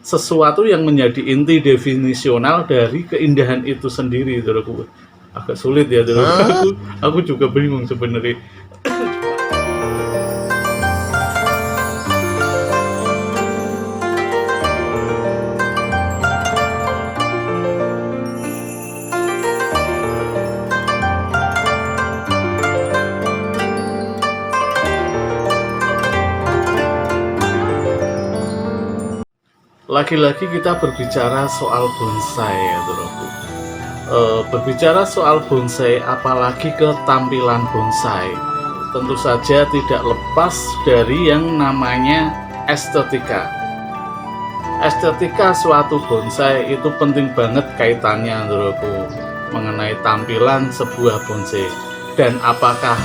sesuatu yang menjadi inti definisional dari keindahan itu sendiri, Doroku. Agak sulit ya, Doroku. Aku juga bingung sebenarnya. Lagi-lagi kita berbicara soal bonsai ya, Doroku. Berbicara soal bonsai, apalagi ke tampilan bonsai, tentu saja tidak lepas dari yang namanya estetika. Estetika suatu bonsai itu penting banget kaitannya, Doroku, mengenai tampilan sebuah bonsai. Dan apakah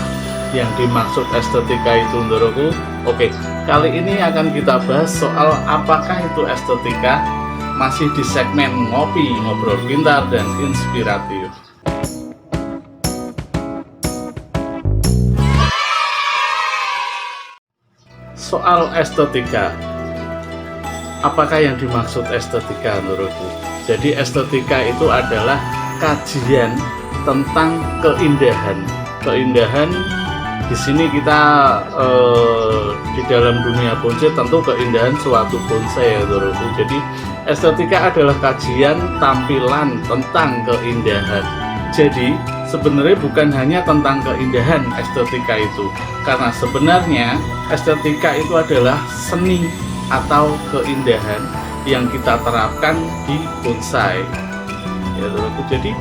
yang dimaksud estetika itu, Doroku? Oke, kali ini akan kita bahas soal apakah itu estetika, masih di segmen ngopi, ngobrol pintar dan inspiratif. Soal estetika, apakah yang dimaksud estetika, menurutku? Jadi estetika itu adalah kajian tentang keindahan. Keindahan di sini kita di dalam dunia bonsai tentu keindahan suatu bonsai ya, Doroku. Jadi estetika adalah kajian tampilan tentang keindahan. Jadi sebenarnya bukan hanya tentang keindahan estetika itu, karena sebenarnya estetika itu adalah seni atau keindahan yang kita terapkan di bonsai ya, Doroku. Jadi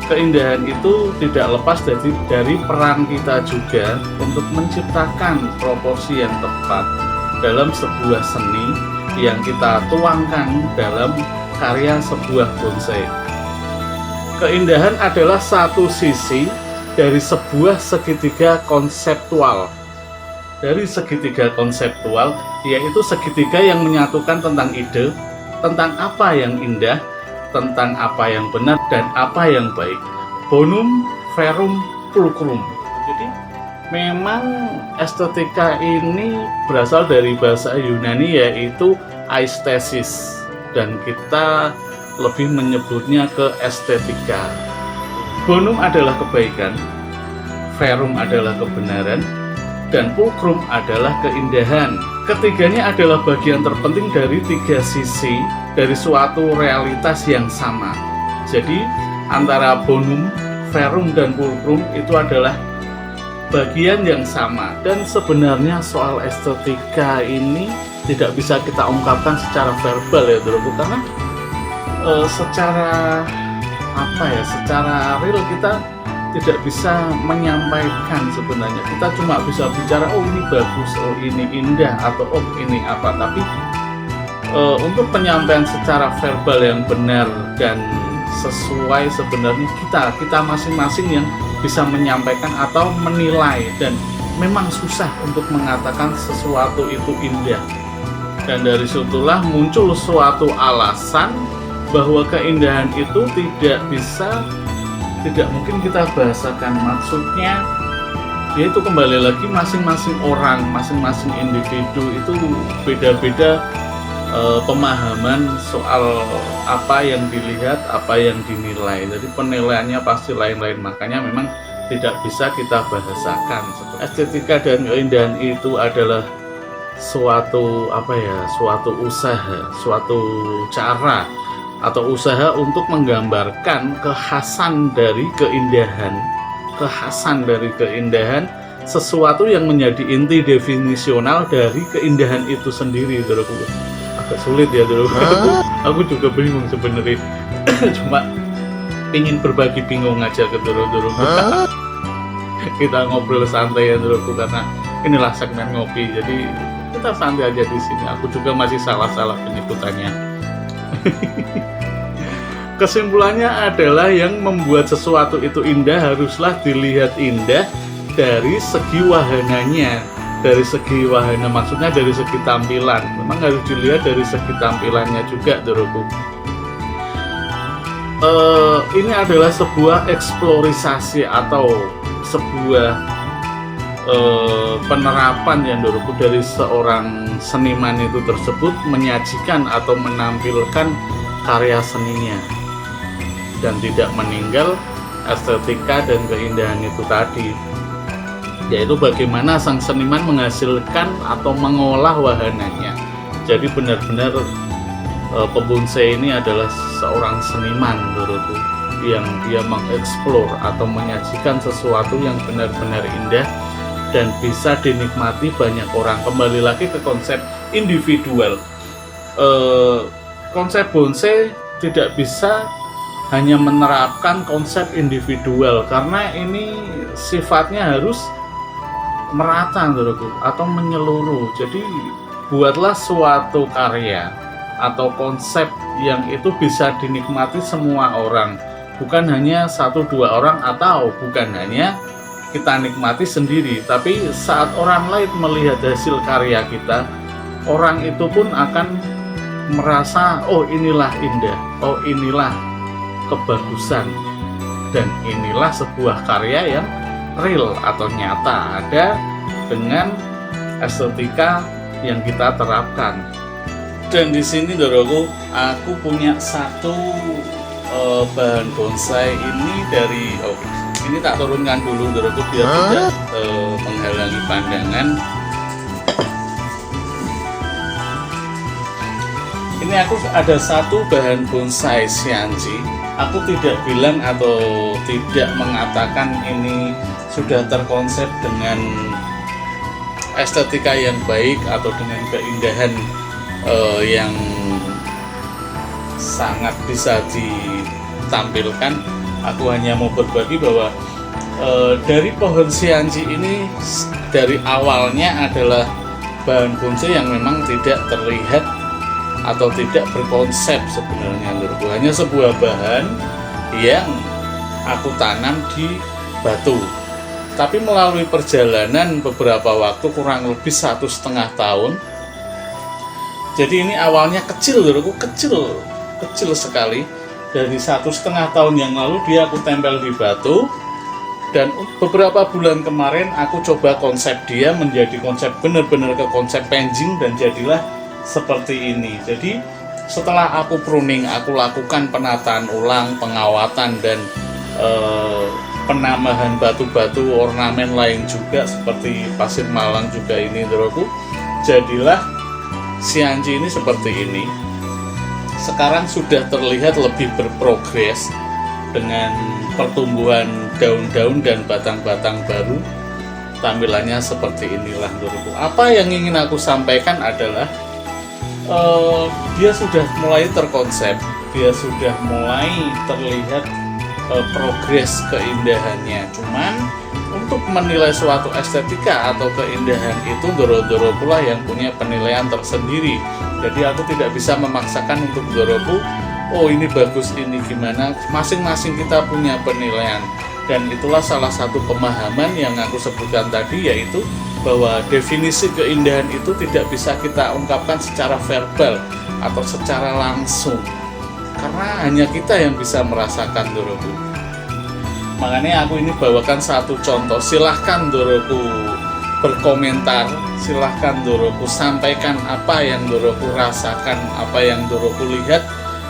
keindahan itu tidak lepas dari peran kita juga untuk menciptakan proporsi yang tepat dalam sebuah seni yang kita tuangkan dalam karya sebuah bonsai. Keindahan adalah satu sisi dari sebuah segitiga konseptual. Dari segitiga konseptual, yaitu segitiga yang menyatukan tentang ide, tentang apa yang indah, tentang apa yang benar dan apa yang baik. Bonum, verum, pulchrum. Jadi memang estetika ini berasal dari bahasa Yunani, yaitu aesthesis, dan kita lebih menyebutnya ke estetika. Bonum adalah kebaikan, verum adalah kebenaran, dan pulchrum adalah keindahan. Ketiganya adalah bagian terpenting dari tiga sisi dari suatu realitas yang sama. Jadi antara bonum, verum, dan pulchrum itu adalah bagian yang sama. Dan sebenarnya soal estetika ini tidak bisa kita ungkapkan secara verbal ya, Doroku, karena secara real kita tidak bisa menyampaikan sebenarnya. Kita cuma bisa bicara, oh ini bagus, oh ini indah, atau oh ini apa. Tapi untuk penyampaian secara verbal yang benar dan sesuai, sebenarnya kita masing-masing yang bisa menyampaikan atau menilai, dan memang susah untuk mengatakan sesuatu itu indah. Dan dari situlah muncul suatu alasan bahwa keindahan itu tidak mungkin kita bahasakan. Maksudnya yaitu kembali lagi masing-masing orang, masing-masing individu itu beda-beda pemahaman soal apa yang dilihat, apa yang dinilai. Jadi penilaiannya pasti lain-lain, makanya memang tidak bisa kita bahasakan. Estetika dan keindahan itu adalah suatu usaha, suatu cara atau usaha untuk menggambarkan kekhasan dari keindahan sesuatu yang menjadi inti definisional dari keindahan itu sendiri, Doroku. Agak sulit ya, Doroku. Aku juga bingung sebenarnya. Cuma ingin berbagi bingung aja ke Doroku. Kita ngobrol santai ya, Doroku, karena inilah segmen ngopi. Jadi kita santai aja di sini. Aku juga masih salah-salah penyebutannya. Kesimpulannya adalah yang membuat sesuatu itu indah haruslah dilihat indah dari segi wahananya. Dari segi wahana maksudnya dari segi tampilan. Memang harus dilihat dari segi tampilannya juga, Doroku. Ini adalah sebuah eksplorisasi atau sebuah penerapan yang, Doroku, dari seorang seniman itu tersebut menyajikan atau menampilkan karya seninya dan tidak meninggal estetika dan keindahan itu tadi, yaitu bagaimana sang seniman menghasilkan atau mengolah wahananya. Jadi benar-benar pembonsai ini adalah seorang seniman menurutku, yang dia mengeksplor atau menyajikan sesuatu yang benar-benar indah dan bisa dinikmati banyak orang. Kembali lagi ke konsep individual, konsep bonsai tidak bisa hanya menerapkan konsep individual, karena ini sifatnya harus merata menurutku atau menyeluruh. Jadi buatlah suatu karya atau konsep yang itu bisa dinikmati semua orang, bukan hanya 1-2 orang, atau bukan hanya kita nikmati sendiri, tapi saat orang lain melihat hasil karya kita, orang itu pun akan merasa, oh inilah indah, oh inilah kebagusan, dan inilah sebuah karya yang real atau nyata, ada dengan estetika yang kita terapkan. Dan di sini Doroku, aku punya satu bahan bonsai ini dari ini tak turunkan dulu Doroku biar tidak menghalangi pandangan. Ini aku ada satu bahan bonsai Xianji. Aku tidak bilang atau tidak mengatakan ini sudah terkonsep dengan estetika yang baik atau dengan keindahan yang sangat bisa ditampilkan. Aku hanya mau berbagi bahwa dari pohon Xianji ini dari awalnya adalah bahan bonsai yang memang tidak terlihat atau tidak berkonsep sebenarnya menurutku, hanya sebuah bahan yang aku tanam di batu. Tapi melalui perjalanan beberapa waktu, kurang lebih 1,5 tahun, jadi ini awalnya kecil menurutku, kecil sekali. Dari 1,5 tahun yang lalu dia aku tempel di batu, dan beberapa bulan kemarin aku coba konsep dia menjadi konsep benar-benar ke konsep painting, dan jadilah seperti ini. Jadi setelah aku pruning, aku lakukan penataan ulang, pengawatan, dan penambahan batu-batu ornamen lain juga seperti pasir malang juga ini Doroku, jadilah Xianji ini seperti ini. Sekarang sudah terlihat lebih berprogres dengan pertumbuhan daun-daun dan batang-batang baru. Tampilannya seperti inilah Doroku. Apa yang ingin aku sampaikan adalah dia sudah mulai terkonsep, dia sudah mulai terlihat progres keindahannya. Cuman untuk menilai suatu estetika atau keindahan itu Doro-Doro pula yang punya penilaian tersendiri. Jadi aku tidak bisa memaksakan untuk Doroku, oh ini bagus, ini gimana. Masing-masing kita punya penilaian, dan itulah salah satu pemahaman yang aku sebutkan tadi, yaitu bahwa definisi keindahan itu tidak bisa kita ungkapkan secara verbal atau secara langsung, karena hanya kita yang bisa merasakan Doroku. Makanya aku ini bawakan satu contoh. Silahkan Doroku berkomentar, silahkan Doroku sampaikan apa yang Doroku rasakan, apa yang Doroku lihat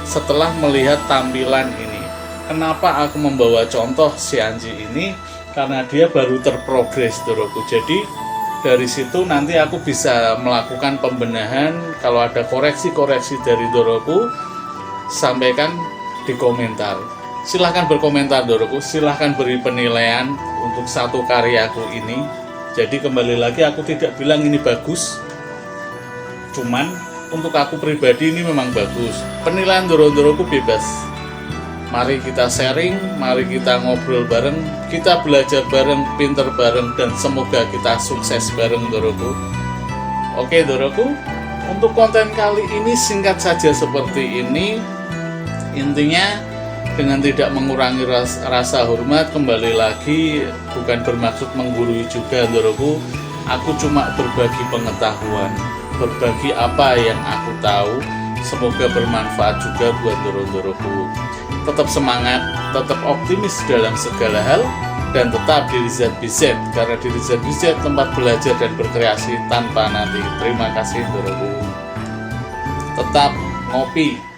setelah melihat tampilan ini. Kenapa aku membawa contoh Xianji ini? Karena dia baru terprogres Doroku. Jadi dari situ nanti aku bisa melakukan pembenahan. Kalau ada koreksi-koreksi dari Doroku, sampaikan di komentar. Silahkan berkomentar Doroku, silahkan beri penilaian untuk satu karyaku ini. Jadi kembali lagi, aku tidak bilang ini bagus, cuman untuk aku pribadi ini memang bagus. Penilaian Doroku bebas. Mari kita sharing, mari kita ngobrol bareng, kita belajar bareng, pinter bareng, dan semoga kita sukses bareng Doroku. Oke Doroku, untuk konten kali ini singkat saja seperti ini. Intinya dengan tidak mengurangi rasa hormat, kembali lagi bukan bermaksud menggurui juga Doroku. Aku cuma berbagi pengetahuan, berbagi apa yang aku tahu. Semoga bermanfaat juga buat Doroku. Tetap semangat, tetap optimis dalam segala hal, dan tetap di ZBZ, karena di ZBZ tempat belajar dan berkreasi tanpa nanti. Terima kasih Doroku. Tetap ngopi.